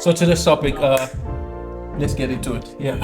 So to this topic, let's get into it. Yeah.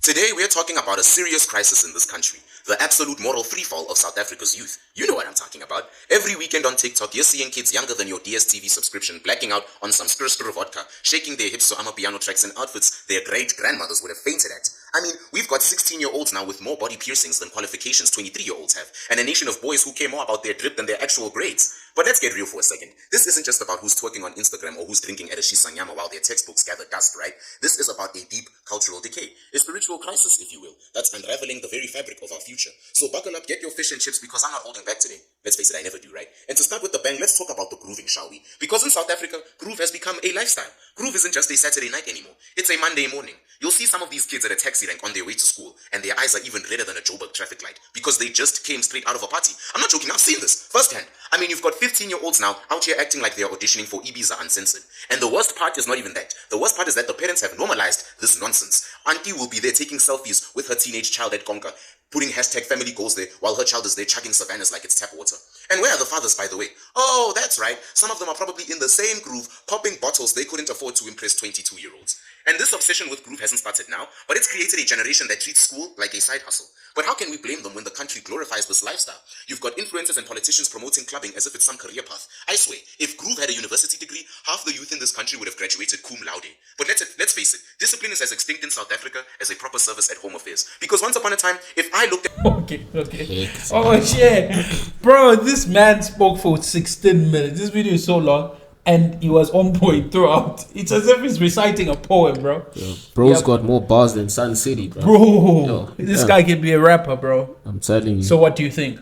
Today, we're talking about a serious crisis in this country. The absolute moral freefall of South Africa's youth. You know what I'm talking about. Every weekend on TikTok, you're seeing kids younger than your DSTV subscription blacking out on some skr vodka, shaking their hips to Amapiano tracks in outfits their great-grandmothers would have fainted at. I mean, we've got 16-year-olds now with more body piercings than qualifications 23-year-olds have, and a nation of boys who care more about their drip than their actual grades. But let's get real for a second. This isn't just about who's twerking on Instagram or who's drinking at a shisanyama while their textbooks gather dust, right? This is about a deep cultural decay, a spiritual crisis, if you will, that's unraveling the very fabric of our future. So buckle up, get your fish and chips, because I'm not holding back today. Let's face it, I never do, right? And to start with the bang, let's talk about the grooving, shall we? Because in South Africa, groove has become a lifestyle. Groove isn't just a Saturday night anymore. It's a Monday morning. You'll see some of these kids at a taxi rank on their way to school, and their eyes are even redder than a Joburg traffic light, because they just came straight out of a party. I'm not joking, I've seen this firsthand. I mean, you've got 15-year-olds now out here acting like they are auditioning for Ibiza Uncensored. And the worst part is not even that. The worst part is that the parents have normalized this nonsense. Auntie will be there taking selfies with her teenage child at Konka, putting hashtag family goals there, while her child is there chugging savannas like it's tap water. And where are the fathers, by the way? Oh, that's right. Some of them are probably in the same groove, popping bottles they couldn't afford to impress 22-year-olds. And this obsession with groove hasn't started now, but it's created a generation that treats school like a side hustle. But how can we blame them when the country glorifies this lifestyle? You've got influencers and politicians promoting clubbing as if it's some career path. I swear, if groove had a university degree, half the youth in this country would have graduated cum laude. But let's face it, discipline is as extinct in South Africa as a proper service at home affairs. Because once upon a time, if I looked at... Okay. Oh, shit. Bro, this man spoke for 16 minutes. This video is so long. And he was on point throughout. It's as if he's reciting a poem, bro. Yo, bro's got more bars than Sun City, bro. This guy can be a rapper, bro. I'm telling you. So what do you think?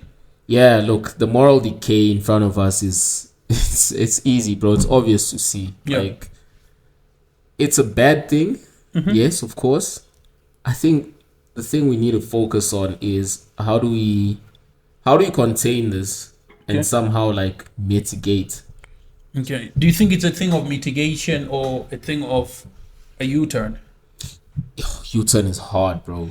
Yeah, look, the moral decay in front of us is it's easy, bro. It's obvious to see. Yeah. Like, it's a bad thing. Mm-hmm. Yes, of course. I think the thing we need to focus on is how do we contain this and somehow like mitigate. Okay. Do you think it's a thing of mitigation or a thing of a U-turn? U-turn is hard, bro.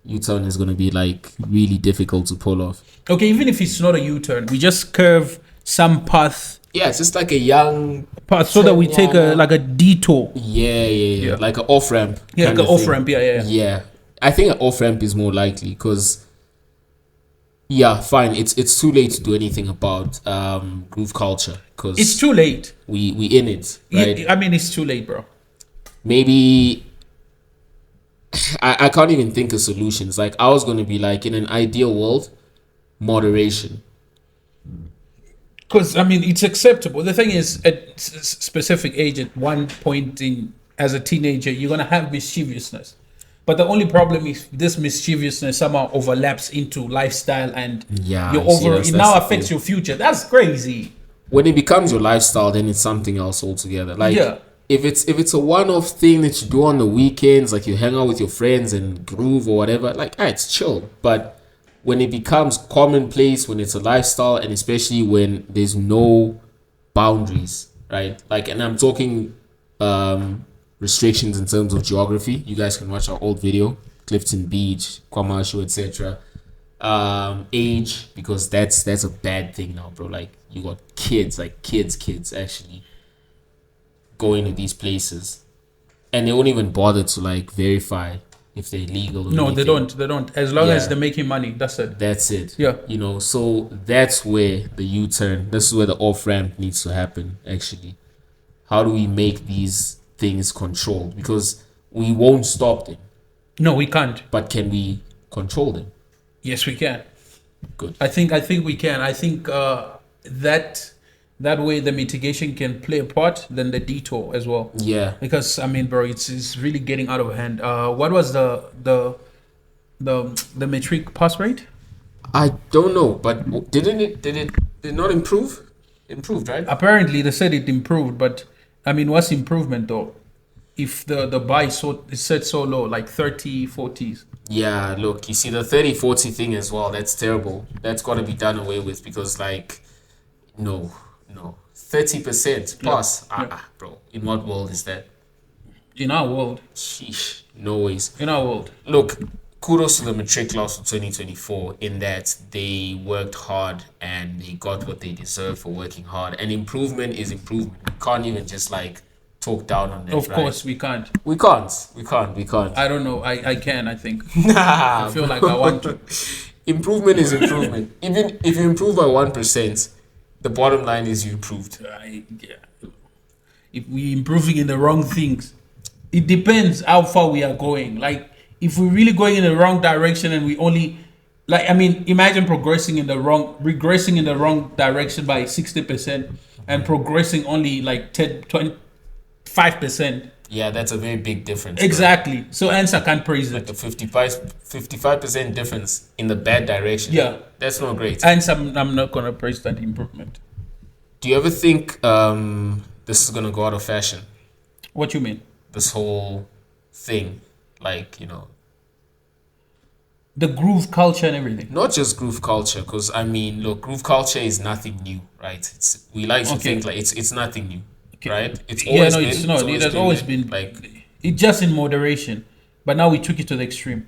U-turn is going to be like really difficult to pull off. Okay, even if it's not a U-turn, we just curve some path. Yeah, it's just like a young path so that we take a detour. Yeah. Like an off-ramp. Yeah, like an off-ramp, yeah. Yeah. I think an off-ramp is more likely because... Yeah, fine. It's too late to do anything about groove culture because it's too late. We in it, right? I mean, it's too late, bro. Maybe I can't even think of solutions. Like I was gonna be like, in an ideal world, moderation. Because I mean, it's acceptable. The thing is, at a specific age, at one point as a teenager, you're gonna have mischievousness. But the only problem is this mischievousness somehow overlaps into lifestyle and it now affects your future. That's crazy. When it becomes your lifestyle, then it's something else altogether. Like if it's a one-off thing that you do on the weekends, like you hang out with your friends and groove or whatever, like it's chill. But when it becomes commonplace, when it's a lifestyle, and especially when there's no boundaries, right? Like, and I'm talking restrictions in terms of geography. You guys can watch our old video, Clifton Beach, Kwamashu, etc. Age, because that's a bad thing now, bro. Like you got kids actually going to these places, and they won't even bother to like verify if they're legal. Or no, anything. They don't. As long as they're making money, that's it. Yeah. You know, so that's where the U-turn. This is where the off-ramp needs to happen. Actually, how do we make these things controlled, because we won't stop them. No, we can't. But can we control them? Yes, we can. Good. I think we can. I think that way the mitigation can play a part than the detour as well. Yeah. Because I mean, bro, it's really getting out of hand. What was the matric pass rate? I don't know, but did it not improve? Improved, right? Apparently, they said it improved, but I mean, what's improvement though? If the buy is set so low, like 30, 40s. Yeah, look, you see the 30, 40 thing as well. That's terrible. That's got to be done away with because, like, no, 30% plus. Bro, in what world is that? In our world. Sheesh, no ways. In our world. Look, kudos to the matric class of 2024 in that they worked hard and they got what they deserve for working hard. And improvement is improvement. You can't even just like talk down on that. Of course, we can't. We can't. I don't know. I can. I think. Nah, I feel like I want to. Improvement is improvement. Even if you improve by 1%, the bottom line is you improved. If we improving in the wrong things, it depends how far we are going. Like, if we're really going in the wrong direction and we only, like, I mean, imagine regressing in the wrong direction by 60% and progressing only like 25%. Yeah, that's a very big difference. Exactly. Right? So answer can't praise like it. The 55% difference in the bad direction. Yeah. That's not great. And I'm not going to praise that improvement. Do you ever think this is going to go out of fashion? What you mean? This whole thing, like, the groove culture and everything. Not just groove culture, because I mean, look, groove culture is nothing new, right? We like to think like it's nothing new, right? It's always been. It's not. It has always been like it just in moderation, but now we took it to the extreme.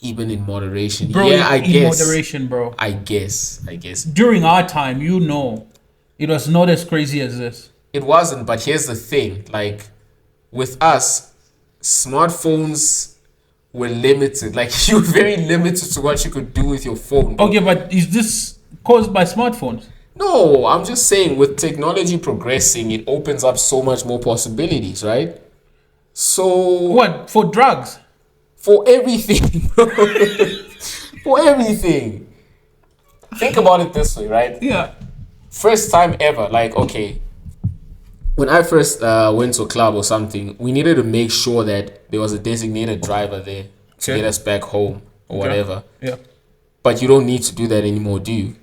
Even in moderation, bro. Yeah, I guess. In moderation, bro. I guess. During our time, it was not as crazy as this. It wasn't, but here's the thing: like with us, smartphones were limited. Like you were very limited to what you could do with your phone. Okay, but is this caused by smartphones? No, I'm just saying with technology progressing, it opens up so much more possibilities, right? So what, for drugs? For everything. For everything. Think about it this way, right? Yeah. First time ever, like, okay, when I first went to a club or something, we needed to make sure that there was a designated driver there to get us back home or whatever. Yeah. But you don't need to do that anymore, do you?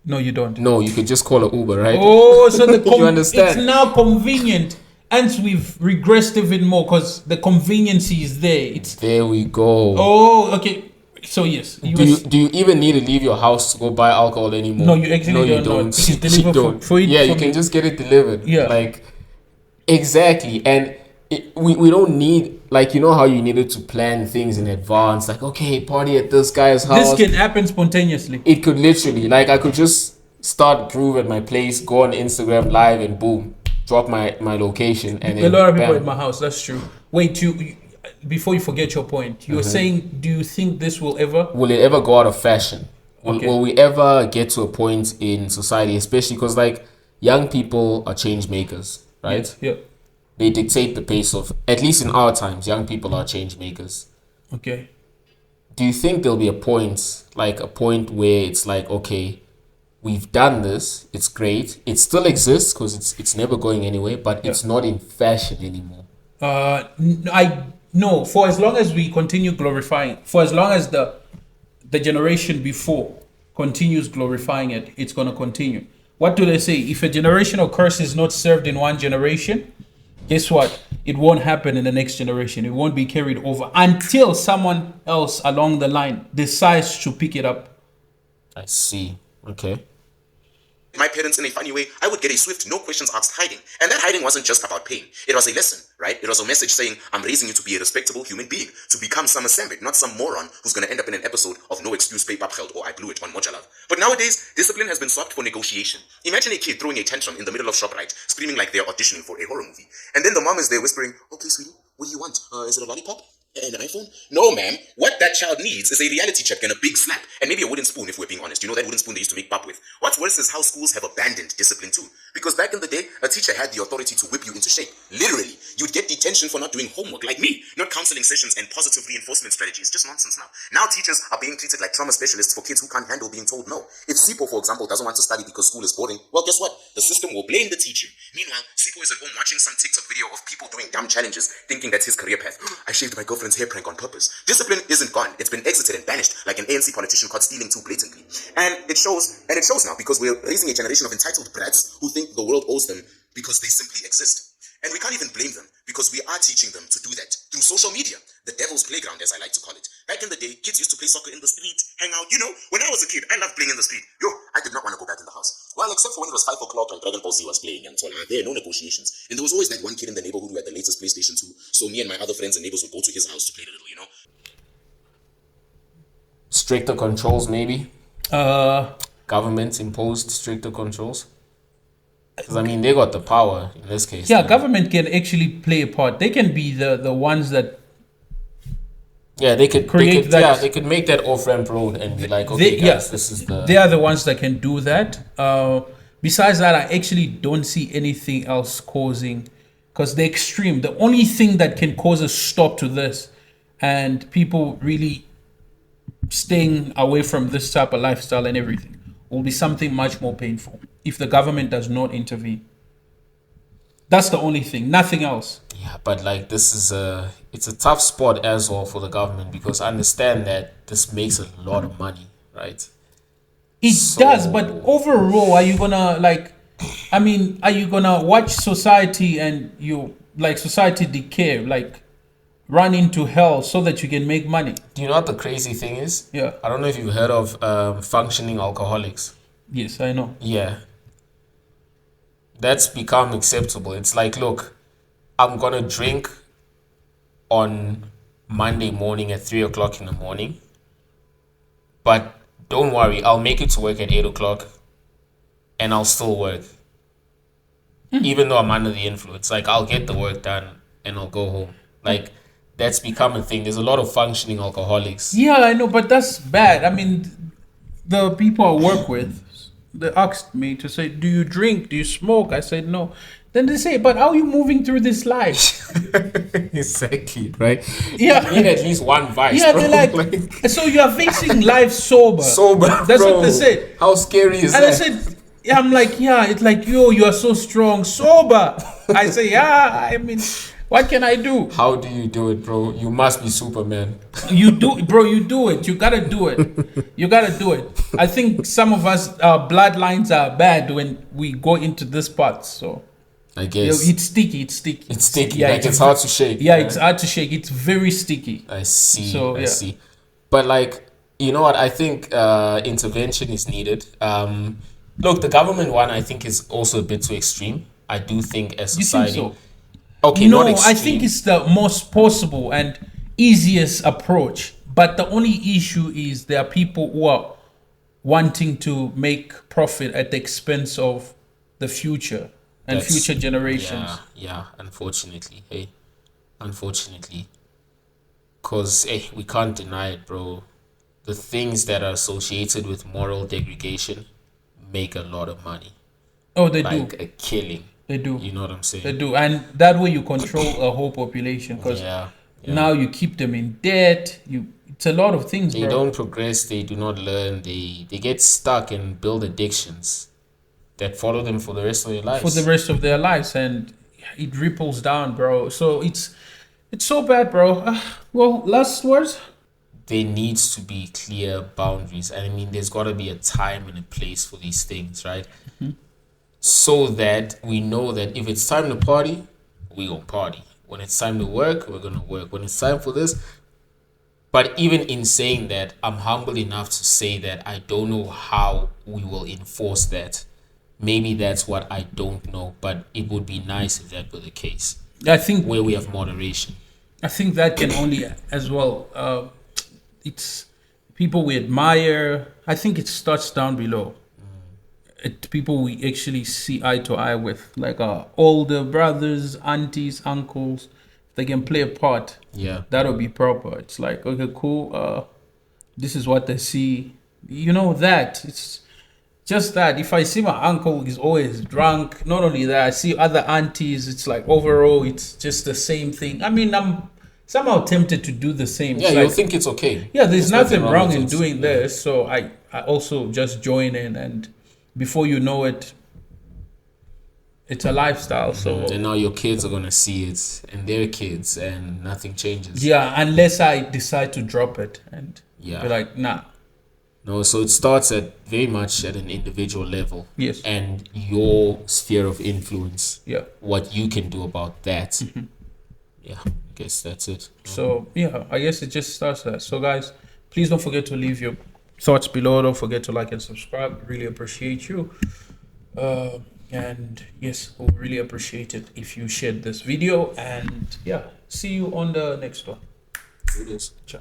No, you don't. No, you could just call an Uber, right? Oh, so you understand? It's now convenient. And we've regressed even more because the conveniency is there. There we go. Oh, okay. So yes. Do you even need to leave your house to go buy alcohol anymore? No, you actually don't. It's delivered for you. Yeah, you can just get it delivered. Yeah. Like, exactly. And we don't need, like, you know how you needed to plan things in advance. Like, okay, party at this guy's house. This can happen spontaneously. It could literally. Like, I could just start Groove at my place, go on Instagram live and boom. Drop my location and a lot of people at my house. That's true. Wait, before you forget your point, you were saying, do you think this will it ever go out of fashion? Will we ever get to a point in society, especially because like young people are change makers, right? Yeah. They dictate the pace of, at least in our times, young people are change makers. Okay. Do you think there'll be a point where it's like, okay, we've done this. It's great. It still exists because it's never going anywhere, but it's not in fashion anymore. No. For as long as we continue glorifying, for as long as the generation before continues glorifying it, it's gonna continue. What do they say? If a generational curse is not served in one generation, guess what? It won't happen in the next generation. It won't be carried over until someone else along the line decides to pick it up. I see. Okay. My parents, in a funny way, I would get a swift, no questions asked hiding. And that hiding wasn't just about pain. It was a lesson, right? It was a message saying, I'm raising you to be a respectable human being, to become some Sambit, not some moron who's going to end up in an episode of No Excuse Pay Papgeld or I Blew It on Mojalav. But nowadays, discipline has been swapped for negotiation. Imagine a kid throwing a tantrum in the middle of ShopRite, screaming like they're auditioning for a horror movie. And then the mom is there whispering, okay, sweetie, what do you want? Is it a lollipop? An iPhone? No, ma'am. What that child needs is a reality check and a big slap. And maybe a wooden spoon, if we're being honest. You know that wooden spoon they used to make pap with. What's worse is how schools have abandoned discipline too. Because back in the day, a teacher had the authority to whip you into shape. Literally. You'd get detention for not doing homework, like me. Not counseling sessions and positive reinforcement strategies. Just nonsense now. Now teachers are being treated like trauma specialists for kids who can't handle being told no. If Sipo, for example, doesn't want to study because school is boring, well, guess what? The system will blame the teacher. Meanwhile, Sipo is at home watching some TikTok video of people doing dumb challenges, thinking that's his career path. I shaved my girlfriend's hair prank on purpose. Discipline isn't gone. It's been exited and banished like an ANC politician caught stealing too blatantly. And it shows now because we're raising a generation of entitled brats who think the world owes them because they simply exist. And we can't even blame them because we are teaching them to do that through social media, the devil's playground as I like to call it. Back in the day, kids used to play soccer in the street, hang out. You know, when I was a kid, I loved playing in the street. I did not want to go back in the house. Well, except for when it was 5 o'clock and Dragon Ball Z was playing and so on. There were no negotiations. And there was always that one kid in the neighborhood who had the latest PlayStation 2. So me and my other friends and neighbors would go to his house to play a little, you know. Stricter controls, maybe? Government imposed stricter controls? Because I mean, they got the power in this case. Yeah, government can actually play a part. They can be the ones that. Yeah, they could create that. Yeah, they could make that off-ramp road and be like, okay, guys, this is the. They are the ones that can do that. Besides that, I actually don't see anything else causing, because the extreme. The only thing that can cause a stop to this, and people really staying away from this type of lifestyle and everything, will be something much more painful if the government does not intervene. That's the only thing, nothing else. Yeah, but like this is it's a tough spot as well for the government, because I understand that this makes a lot of money, right? It does, but overall, are you gonna are you gonna watch society and society decay, run into hell so that you can make money? Do you know what the crazy thing is? Yeah. I don't know if you've heard of functioning alcoholics. Yes, I know. Yeah. That's become acceptable. It's like, look, I'm gonna drink on Monday morning at 3 o'clock in the morning, but don't worry, I'll make it to work at 8 o'clock and I'll still work. Even though I'm under the influence. Like, I'll get the work done and I'll go home. Like, that's become a thing. There's a lot of functioning alcoholics. Yeah, I know, but that's bad. I mean, the people I work with, they asked me to say, do you drink? Do you smoke? I said, no. Then they say, but how are you moving through this life? Exactly, right? Yeah. You need at least one vice. Yeah, bro. they're like, so you are facing life sober. Sober, That's bro. what they said. How scary is and that? And I said, I'm like, yeah, it's like, yo, you are so strong, sober. I say, yeah, I mean, what can I do? How do you do it, bro? You must be Superman. You do, bro, you do it. You gotta do it. You gotta do it. I think some of us, our bloodlines are bad when we go into this part, so. I guess. It's sticky. It's sticky. Yeah, like it's hard to shake. Yeah, right? It's hard to shake. It's very sticky. I see. So, I see. But like, you know what? I think intervention is needed. Look, the government one I think is also a bit too extreme. I do think as society. You think so? Okay, no, not extreme. I think it's the most possible and easiest approach. But the only issue is there are people who are wanting to make profit at the expense of the future and future generations. Yeah, unfortunately. Unfortunately. Because, we can't deny it, bro. The things that are associated with moral degradation make a lot of money. Oh, they do. Like a killing. They do. You know what I'm saying? They do. And that way you control a whole population. Because now you keep them in debt. It's a lot of things, They don't progress. They do not learn. They get stuck and build addictions that follow them for the rest of their lives. For the rest of their lives. And it ripples down, bro. So it's so bad, bro. Well, last words? There needs to be clear boundaries. I mean, there's got to be a time and a place for these things, right? Mm-hmm. So that we know that if it's time to party, we gonna party. When it's time to work, we're gonna work. When it's time for this. But even in saying that, I'm humble enough to say that I don't know how we will enforce that. Maybe that's what I don't know, but it would be nice if that were the case. I think where we have moderation. I think that can only as well. It's people we admire. I think it starts down below. People we actually see eye to eye with, like our older brothers, aunties, uncles. They can play a part. Yeah, that'll be proper. It's like, okay, cool. This is what they see. You know that it's just that. If I see my uncle is always drunk, not only that, I see other aunties. It's like overall, it's just the same thing. I mean, I'm somehow tempted to do the same. Yeah, you think it's okay. Yeah, there's nothing wrong in doing this. So I also just join in, and before you know it, it's a lifestyle. So and now your kids are gonna see it, and their kids, and nothing changes. Yeah, unless I decide to drop it and be like, nah. No, so it starts very much at an individual level. Yes. And your sphere of influence. Yeah. What you can do about that. Mm-hmm. Yeah, I guess that's it. So yeah, I guess it just starts there. So guys, please don't forget to leave your thoughts below. Don't forget to like and subscribe. Really appreciate you. And yes, we'll really appreciate it if you shared this video. And yeah, see you on the next one. It is. Ciao.